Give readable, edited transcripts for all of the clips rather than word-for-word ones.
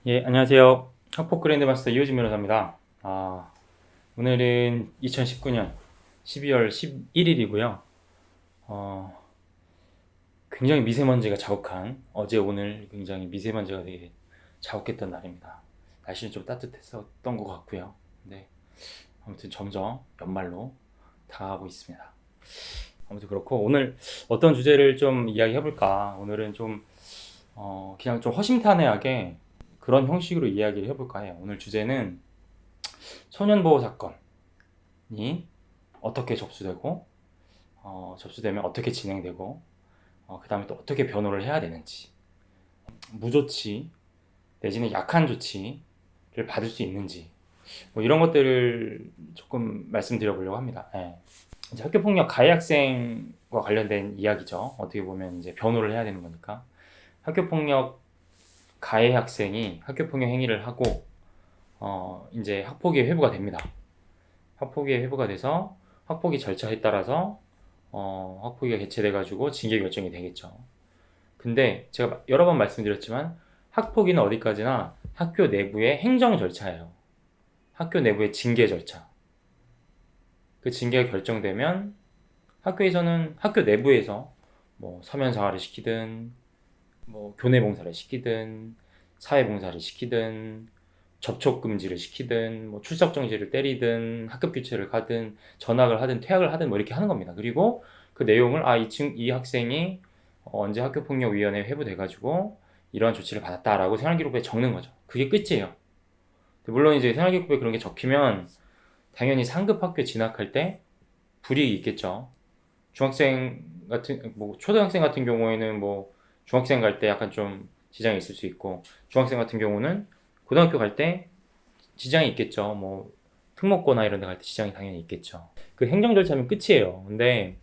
예, 안녕하세요. 학폭 그랜드마스터 이호진 변호사입니다. 오늘은 2019년 12월 11일이고요. 굉장히 미세먼지가 자욱한, 어제 오늘 굉장히 미세먼지가 되게 자욱했던 날입니다. 날씨는 좀 따뜻했었던 것 같고요. 네, 아무튼 점점 연말로 다가가고 있습니다. 아무튼 그렇고, 오늘 어떤 주제를 좀 이야기해볼까? 오늘은 좀, 그냥 좀 허심탄회하게 그런 형식으로 이야기를 해볼까 해요. 오늘 주제는 소년보호 사건이 어떻게 접수되고, 접수되면 어떻게 진행되고, 그 다음에 또 어떻게 변호를 해야 되는지, 무조치 내지는 약한 조치를 받을 수 있는지, 뭐 이런 것들을 조금 말씀드려보려고 합니다. 예. 이제 학교폭력 가해 학생과 관련된 이야기죠. 어떻게 보면 이제 변호를 해야 되는 거니까. 학교폭력 가해 학생이 학교폭력 행위를 하고, 이제 학폭위 회부가 됩니다. 학폭위에 회부가 돼서 학폭위 절차에 따라서 학폭위가 개최돼가지고 징계 결정이 되겠죠. 근데 제가 여러 번 말씀드렸지만 학폭위는 어디까지나 학교 내부의 행정 절차예요. 학교 내부의 징계 절차. 그 징계가 결정되면 학교에서는 학교 내부에서 뭐 서면 사활을 시키든 뭐 교내 봉사를 시키든 사회 봉사를 시키든 접촉 금지를 시키든 뭐 출석 정지를 때리든 학급 교체를 가든 전학을 하든 퇴학을 하든 뭐 이렇게 하는 겁니다. 그리고 그 내용을 이 학생이 언제 학교폭력위원회에 회부돼 가지고 이러한 조치를 받았다라고 생활기록부에 적는 거죠. 그게 끝이에요. 물론 이제 생활기록부에 그런 게 적히면 당연히 상급 학교 진학할 때 불이익이 있겠죠. 중학생 같은 뭐 초등학생 같은 경우에는 뭐 중학생 갈 때 약간 좀 지장이 있을 수 있고, 중학생 같은 경우는 고등학교 갈 때 지장이 있겠죠. 뭐 특목고나 이런 데 갈 때 지장이 당연히 있겠죠. 그 행정 절차면 끝이에요. 근데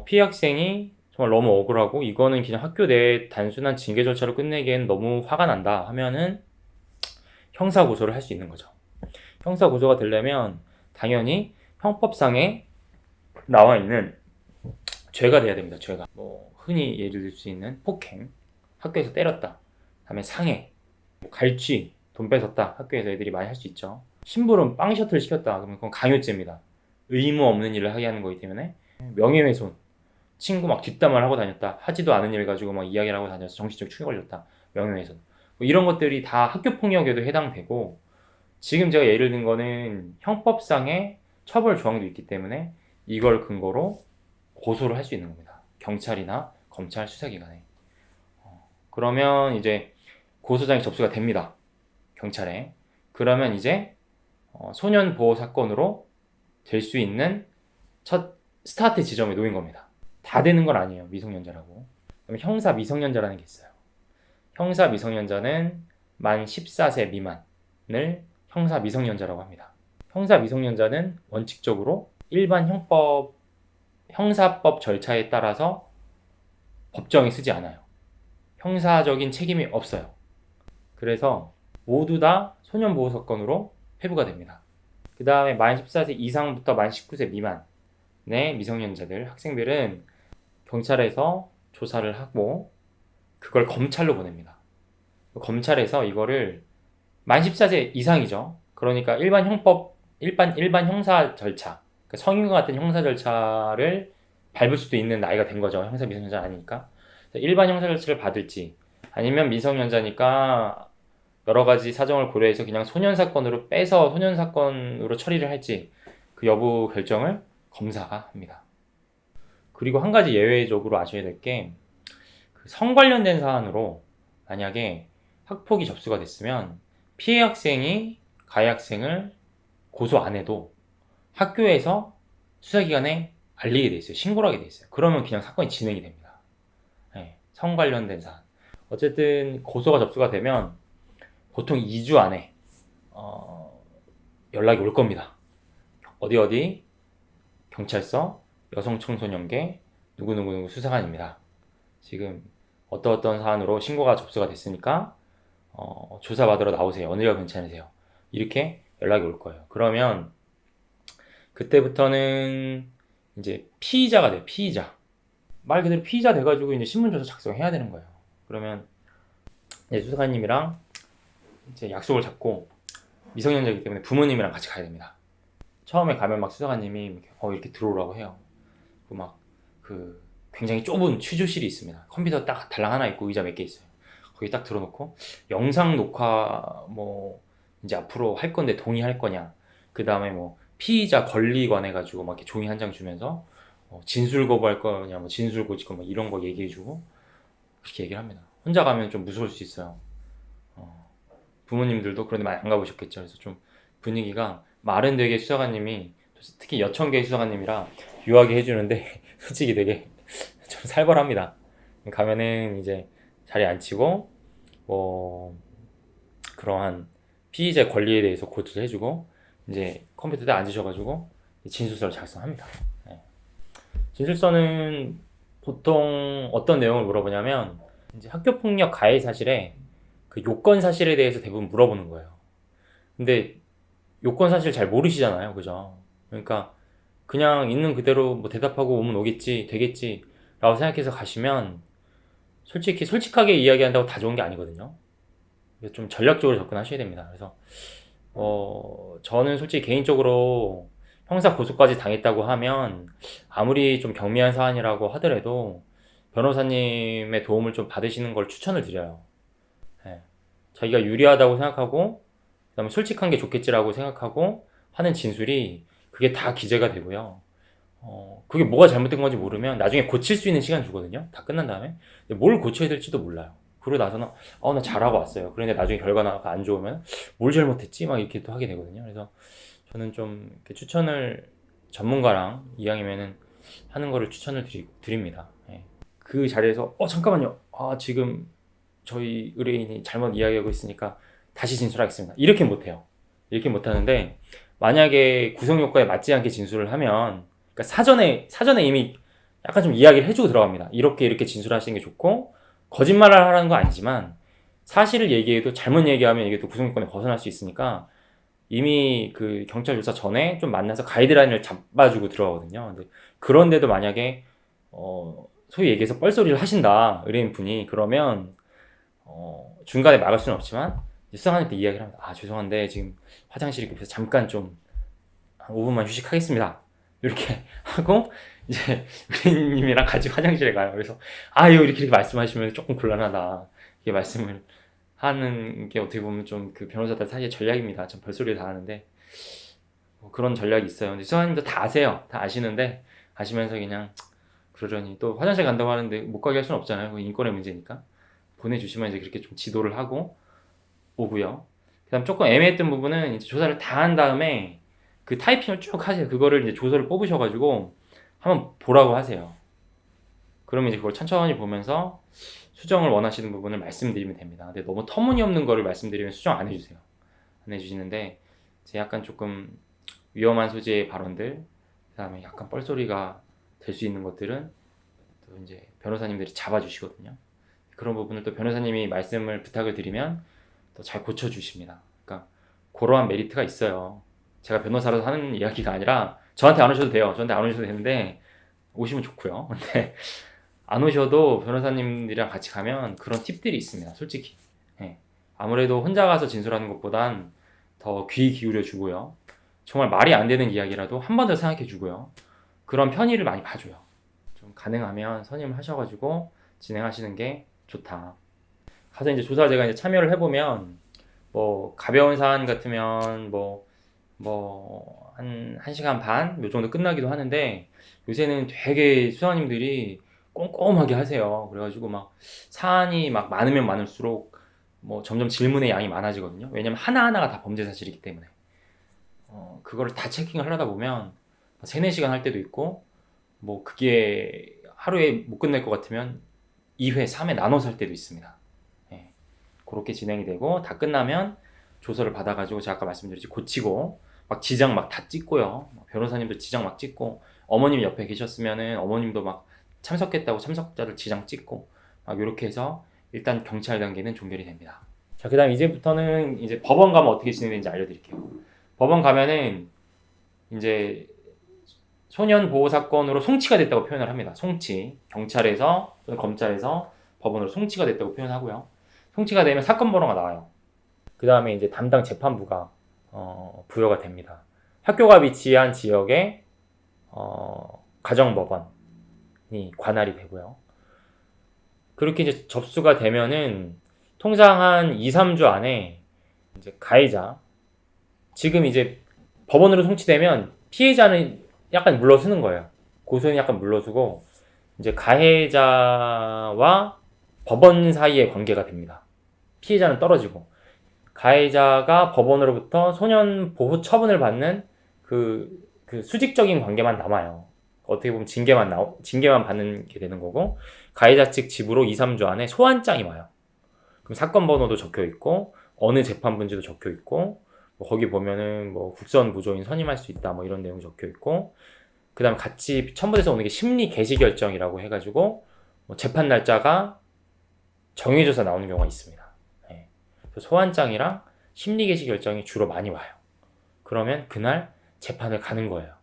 피해 학생이 정말 너무 억울하고 이거는 그냥 학교 내 단순한 징계 절차로 끝내기엔 너무 화가 난다 하면은 형사 고소를 할 수 있는 거죠. 형사 고소가 되려면 당연히 형법상에 나와 있는 죄가 돼야 됩니다. 죄가 뭐 흔히 예를 들 수 있는 폭행, 학교에서 때렸다, 다음에 상해, 뭐 갈취, 돈 뺏었다. 학교에서 애들이 많이 할 수 있죠. 심부름 빵 셔틀 시켰다. 그러면 그건 강요죄입니다. 의무 없는 일을 하게 하는 거기 때문에. 명예훼손, 친구 막 뒷담화를 하고 다녔다. 하지도 않은 일 가지고 막 이야기를 하고 다녀서 정신적 충격 걸렸다. 명예훼손. 뭐 이런 것들이 다 학교 폭력에도 해당되고, 지금 제가 예를 든 거는 형법상의 처벌 조항도 있기 때문에 이걸 근거로 고소를 할 수 있는 겁니다. 경찰이나 검찰 수사기관에. 그러면 이제 고소장이 접수가 됩니다. 경찰에. 그러면 이제 소년 보호 사건으로 될 수 있는 첫 스타트 지점에 놓인 겁니다. 다 되는 건 아니에요. 미성년자라고. 그럼 형사 미성년자라는 게 있어요. 형사 미성년자는 만 14세 미만을 형사 미성년자라고 합니다. 형사 미성년자는 원칙적으로 일반 형사법 절차에 따라서 법정에 쓰지 않아요. 형사적인 책임이 없어요. 그래서 모두 다 소년보호 사건으로 회부가 됩니다. 그 다음에 만 14세 이상부터 만 19세 미만의 미성년자들, 학생들은 경찰에서 조사를 하고 그걸 검찰로 보냅니다. 검찰에서 이거를 만 14세 이상이죠. 그러니까 일반 형사 절차, 그러니까 성인과 같은 형사 절차를 밟을 수도 있는 나이가 된 거죠. 형사 미성년자 아니니까. 일반 형사 절차를 받을지, 아니면 미성년자니까 여러 가지 사정을 고려해서 그냥 소년 사건으로 빼서 소년 사건으로 처리를 할지 그 여부 결정을 검사가 합니다. 그리고 한 가지 예외적으로 아셔야 될 게, 그 성 관련된 사안으로 만약에 학폭이 접수가 됐으면 피해 학생이 가해 학생을 고소 안 해도 학교에서 수사기관에 알리게 돼 있어요. 신고를 하게 돼 있어요. 그러면 그냥 사건이 진행이 됩니다. 네, 성 관련된 사안. 어쨌든 고소가 접수가 되면 보통 2주 안에 연락이 올 겁니다. 어디 경찰서 여성청소년계 누구누구 수사관입니다. 지금 어떤 사안으로 신고가 접수가 됐으니까 조사받으러 나오세요. 어느가 괜찮으세요? 이렇게 연락이 올 거예요. 그러면 그때부터는 이제 피의자가 돼요. 피의자. 말 그대로 피의자 돼가지고 이제 신문조서 작성해야 되는 거예요. 그러면 이제 수사관님이랑 이제 약속을 잡고 미성년자이기 때문에 부모님이랑 같이 가야 됩니다. 처음에 가면 막 수사관님이 이렇게 들어오라고 해요. 그 굉장히 좁은 취조실이 있습니다. 컴퓨터 딱 달랑 하나 있고 의자 몇 개 있어요. 거기 딱 들어놓고 영상 녹화 뭐 이제 앞으로 할 건데 동의할 거냐, 그 다음에 뭐 피의자 권리관 해가지고 막 이렇게 종이 한 장 주면서 진술 거부할 거냐, 뭐 진술 고지권 뭐 이런 거 얘기해주고 그렇게 얘기를 합니다. 혼자 가면 좀 무서울 수 있어요. 부모님들도 그런데 많이 안 가보셨겠죠. 그래서 좀 분위기가 말은 되게 수사관님이, 특히 여청계 수사관님이라 유하게 해주는데 솔직히 되게 좀 살벌합니다. 가면은 이제 자리에 앉히고 뭐 그러한 피의자 권리에 대해서 고지를 해주고 이제 컴퓨터에 앉으셔가지고 진술서를 작성합니다. 네. 진술서는 보통 어떤 내용을 물어보냐면 이제 학교폭력 가해 사실에 그 요건 사실에 대해서 대부분 물어보는 거예요. 근데 요건 사실 잘 모르시잖아요, 그죠? 그러니까 그냥 있는 그대로 뭐 대답하고 오면 오겠지, 되겠지 라고 생각해서 가시면 솔직히 솔직하게 이야기한다고 다 좋은 게 아니거든요. 좀 전략적으로 접근하셔야 됩니다. 그래서 저는 솔직히 개인적으로 형사 고소까지 당했다고 하면 아무리 좀 경미한 사안이라고 하더라도 변호사님의 도움을 좀 받으시는 걸 추천을 드려요. 네. 자기가 유리하다고 생각하고 그다음에 솔직한 게 좋겠지라고 생각하고 하는 진술이 그게 다 기재가 되고요. 그게 뭐가 잘못된 건지 모르면 나중에 고칠 수 있는 시간 주거든요. 다 끝난 다음에. 근데 뭘 고쳐야 될지도 몰라요. 그러고 나서는 나 잘하고 왔어요. 그런데 나중에 결과가 안 좋으면 뭘 잘못했지? 막 이렇게 또 하게 되거든요. 그래서 저는 좀 이렇게 추천을 전문가랑 이왕이면은 하는 거를 추천을 드립니다. 예. 그 자리에서 잠깐만요. 지금 저희 의뢰인이 잘못 이야기하고 있으니까 다시 진술하겠습니다. 이렇게 못해요. 이렇게 못하는데 만약에 구성 요건에 맞지 않게 진술을 하면 그러니까 사전에 이미 약간 좀 이야기를 해주고 들어갑니다. 이렇게 진술하시는 게 좋고 거짓말을 하라는 건 아니지만 사실을 얘기해도 잘못 얘기하면 이게 또 구성 요건에 벗어날 수 있으니까 이미 그 경찰 조사 전에 좀 만나서 가이드라인을 잡아주고 들어가거든요. 근데 그런데도 만약에 소위 얘기해서 뻘소리를 하신다, 의뢰인 분이, 그러면 중간에 막을 수는 없지만 수사관한테 이야기를 합니다. 죄송한데 지금 화장실이 급해서 잠깐 좀 한 5분만 휴식하겠습니다. 이렇게 하고 이제 의뢰인님이랑 같이 화장실에 가요. 그래서 이렇게 말씀하시면 조금 곤란하다, 이렇게 말씀을 하는 게 어떻게 보면 좀 그 변호사들 사이의 전략입니다. 전 별소리를 다 하는데 그런 전략이 있어요. 근데 수사님도 다 아세요. 다 아시는데 아시면서 그냥 그러려니 또 화장실 간다고 하는데 못 가게 할 수는 없잖아요. 그 인권의 문제니까 보내주시면 이제 그렇게 좀 지도를 하고 오고요. 그다음 조금 애매했던 부분은 이제 조사를 다 한 다음에 그 타이핑을 쭉 하세요. 그거를 이제 조서를 뽑으셔가지고 한번 보라고 하세요. 그러면 이제 그걸 천천히 보면서 수정을 원하시는 부분을 말씀드리면 됩니다. 근데 너무 터무니없는 거를 말씀드리면 수정 안 해주세요. 안 해주시는데 이제 약간 조금 위험한 소재의 발언들, 그다음에 약간 뻘소리가 될 수 있는 것들은 또 이제 변호사님들이 잡아주시거든요. 그런 부분을 또 변호사님이 말씀을 부탁을 드리면 또 잘 고쳐주십니다. 그러니까 그러한 메리트가 있어요. 제가 변호사라서 하는 이야기가 아니라 저한테 안 오셔도 돼요. 저한테 안 오셔도 되는데 오시면 좋고요. 근데 안 오셔도 변호사님들이랑 같이 가면 그런 팁들이 있습니다. 솔직히. 예. 아무래도 혼자 가서 진술하는 것보단 더 귀 기울여 주고요. 정말 말이 안 되는 이야기라도 한 번 더 생각해 주고요. 그런 편의를 많이 봐줘요. 좀 가능하면 선임을 하셔가지고 진행하시는 게 좋다. 가서 이제 조사 제가 이제 참여를 해보면 뭐 가벼운 사안 같으면 한 1시간 반? 요 정도 끝나기도 하는데 요새는 되게 수사님들이 꼼꼼하게 하세요. 그래가지고 막 사안이 막 많으면 많을수록 뭐 점점 질문의 양이 많아지거든요. 왜냐면 하나하나가 다 범죄 사실이기 때문에 그거를 다 체킹을 하려다 보면 3-4시간 할 때도 있고 뭐 그게 하루에 못 끝낼 것 같으면 2회, 3회 나눠서 할 때도 있습니다. 예. 그렇게 진행이 되고 다 끝나면 조서를 받아가지고 제가 아까 말씀드렸지 고치고 막 지장 막 다 찍고요. 변호사님도 지장 막 찍고 어머님 옆에 계셨으면은 어머님도 막 참석했다고 참석자를 지장 찍고 막 이렇게 해서 일단 경찰 단계는 종결이 됩니다. 자, 그다음 이제부터는 이제 법원 가면 어떻게 진행되는지 알려드릴게요. 법원 가면은 이제 소년 보호 사건으로 송치가 됐다고 표현을 합니다. 송치. 경찰에서 또는 검찰에서 법원으로 송치가 됐다고 표현하고요. 송치가 되면 사건 번호가 나와요. 그 다음에 이제 담당 재판부가 부여가 됩니다. 학교가 위치한 지역에 가정법원이 관할이 되고요. 그렇게 이제 접수가 되면은 통상 한 2, 3주 안에 이제 가해자, 지금 이제 법원으로 송치되면 피해자는 약간 물러서는 거예요. 고소인이 약간 물러서고 이제 가해자와 법원 사이의 관계가 됩니다. 피해자는 떨어지고 가해자가 법원으로부터 소년 보호 처분을 받는 그 수직적인 관계만 남아요. 어떻게 보면 징계만 받는 게 되는 거고, 가해자 측 집으로 2, 3주 안에 소환장이 와요. 그럼 사건 번호도 적혀 있고, 어느 재판부인지도 적혀 있고, 뭐 거기 보면은 뭐 국선 무조인 선임할 수 있다 뭐 이런 내용이 적혀 있고, 그 다음 같이 첨부돼서 오는 게 심리 개시 결정이라고 해가지고 뭐 재판 날짜가 정해져서 나오는 경우가 있습니다. 네. 소환장이랑 심리 개시 결정이 주로 많이 와요. 그러면 그날 재판을 가는 거예요.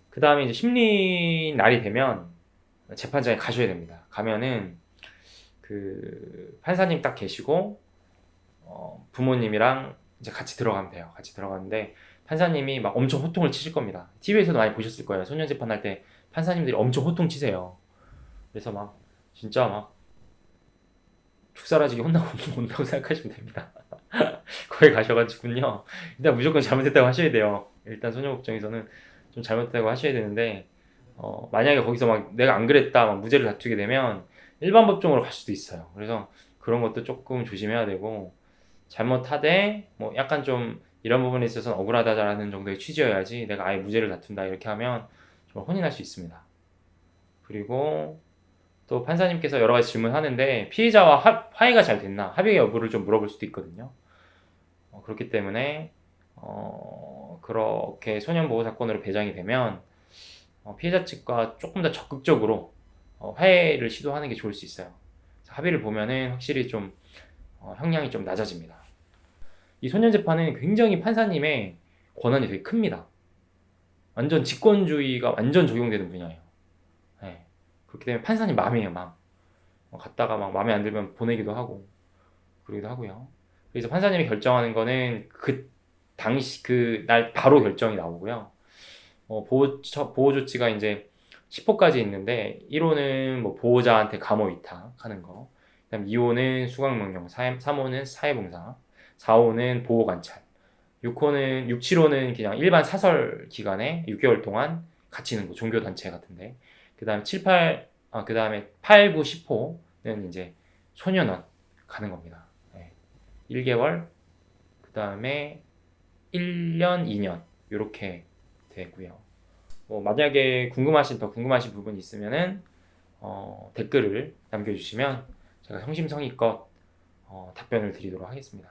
그 다음에 이제 심리 날이 되면 재판장에 가셔야 됩니다. 가면은 그 판사님 딱 계시고 부모님이랑 이제 같이 들어가면 돼요. 같이 들어가는데 판사님이 막 엄청 호통을 치실 겁니다. TV에서도 많이 보셨을 거예요. 소년 재판할 때 판사님들이 엄청 호통 치세요. 그래서 막 진짜 막 죽살아지게 혼나고 온다고 생각하시면 됩니다. 거기 가셔가지고요. 일단 무조건 잘못했다고 하셔야 돼요. 일단 소년 법정에서는 좀 잘못했다고 하셔야 되는데 만약에 거기서 막 내가 안 그랬다 막 무죄를 다투게 되면 일반 법정으로 갈 수도 있어요. 그래서 그런 것도 조금 조심해야 되고, 잘못하되 뭐 약간 좀 이런 부분에 있어서는 억울하다라는 정도의 취지여야지 내가 아예 무죄를 다툰다 이렇게 하면 좀 혼이 날 수 있습니다. 그리고 또 판사님께서 여러 가지 질문하는데 피해자와 화해가 잘 됐나, 합의 여부를 좀 물어볼 수도 있거든요. 그렇기 때문에 그렇게 소년보호 사건으로 배정이 되면 피해자 측과 조금 더 적극적으로 화해를 시도하는 게 좋을 수 있어요. 합의를 보면은 확실히 좀 형량이 좀 낮아집니다. 이 소년재판은 굉장히 판사님의 권한이 되게 큽니다. 완전 직권주의가 완전 적용되는 분야예요. 네. 그렇기 때문에 판사님 마음이에요, 마음. 갔다가 막 마음에 안 들면 보내기도 하고 그러기도 하고요. 그래서 판사님이 결정하는 거는 그 당시 그 날 바로 결정이 나오고요. 보호 조치가 이제 10호까지 있는데 1호는 뭐 보호자한테 감호 위탁하는 거, 그다음 2호는 수강 명령, 3호는 사회봉사, 4호는 보호 관찰, 7호는 그냥 일반 사설 기간에 6개월 동안 갇히는 거, 종교 단체 같은데. 그다음 8, 9, 10호는 이제 소년원 가는 겁니다. 네. 1개월, 그다음에 1년, 2년 이렇게 되고요. 만약에 더 궁금하신 부분이 있으면은 댓글을 남겨주시면 제가 성심성의껏 답변을 드리도록 하겠습니다.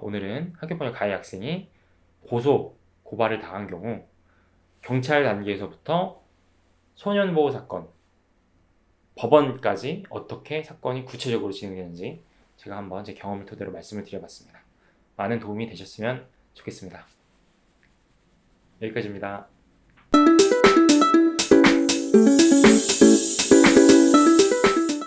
오늘은 학교폭력 가해 학생이 고발을 당한 경우 경찰 단계에서부터 소년보호 사건, 법원까지 어떻게 사건이 구체적으로 진행되는지 제가 한번 제 경험을 토대로 말씀을 드려봤습니다. 많은 도움이 되셨으면 좋겠습니다. 여기까지입니다.